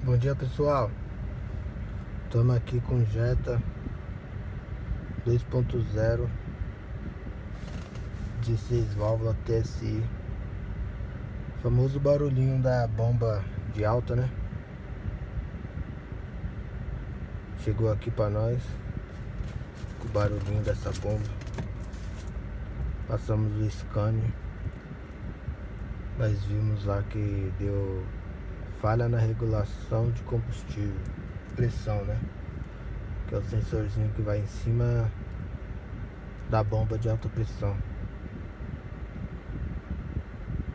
Bom dia, pessoal. Estamos aqui com Jetta 2.0 16 válvula TSI. Famoso barulhinho da bomba de alta, né? Chegou aqui para nós com o barulhinho dessa bomba. Passamos o scanner. Nós vimos lá que deu falha na regulação de combustível, pressão, né? Que é o sensorzinho que vai em cima da bomba de alta pressão.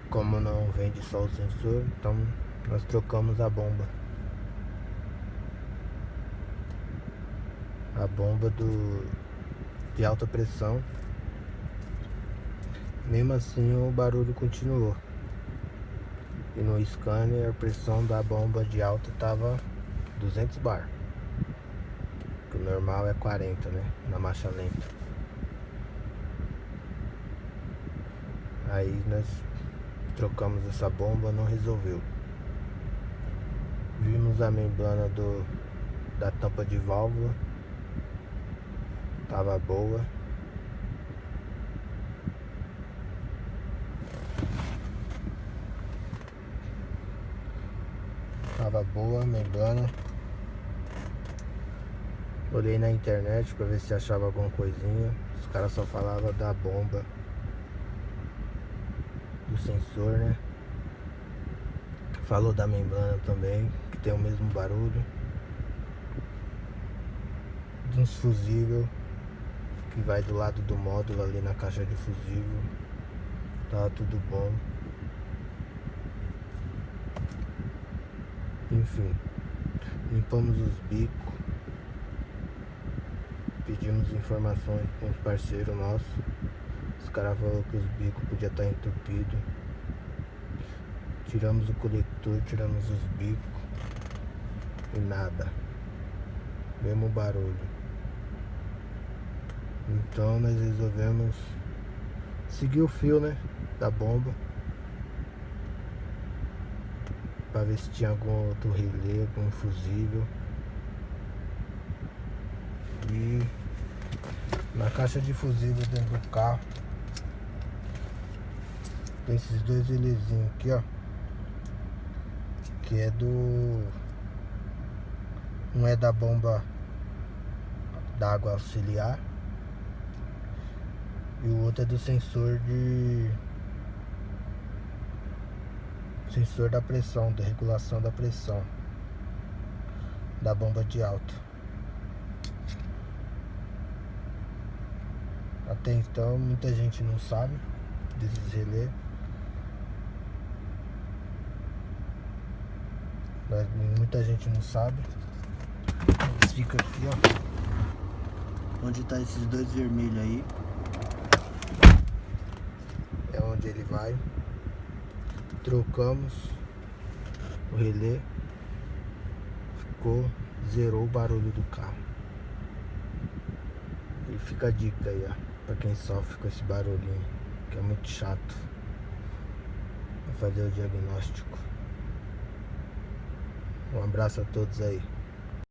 Como não vende só o sensor, então nós trocamos a bomba. A bomba de alta pressão. Mesmo assim o barulho continuou. E no scanner a pressão da bomba de alta estava 200 bar. Que o normal é 40, né? Na marcha lenta. Aí nós trocamos essa bomba, não resolveu. Vimos a membrana da tampa de válvula. Tava boa. Tava boa a membrana. Olhei na internet pra ver se achava alguma coisinha. Os caras só falavam da bomba do sensor, né? Falou da membrana também, que tem o mesmo barulho. De uns fusível que vai do lado do módulo ali na caixa de fusível. Tava tudo bom. Enfim, limpamos os bicos. Pedimos informações com os parceiros nossos. Os caras falaram que os bicos podiam estar entupidos. Tiramos o coletor, tiramos os bicos e nada. Mesmo barulho. Então nós resolvemos seguir o fio, né, da bomba, para ver se tinha algum outro relé, algum fusível. E na caixa de fusível dentro do carro tem esses dois relézinhos aqui, ó, que é um é da bomba d'água auxiliar e o outro é do sensor da pressão, da regulação da pressão da bomba de alta. Até então muita gente não sabe desses relés. Muita gente não sabe. Eles ficam aqui, ó, onde tá esses dois vermelhos aí, é onde ele vai. Trocamos o relé, zerou o barulho do carro. E fica a dica aí, ó, pra quem sofre com esse barulhinho, que é muito chato. Vou fazer o diagnóstico. Um abraço a todos aí.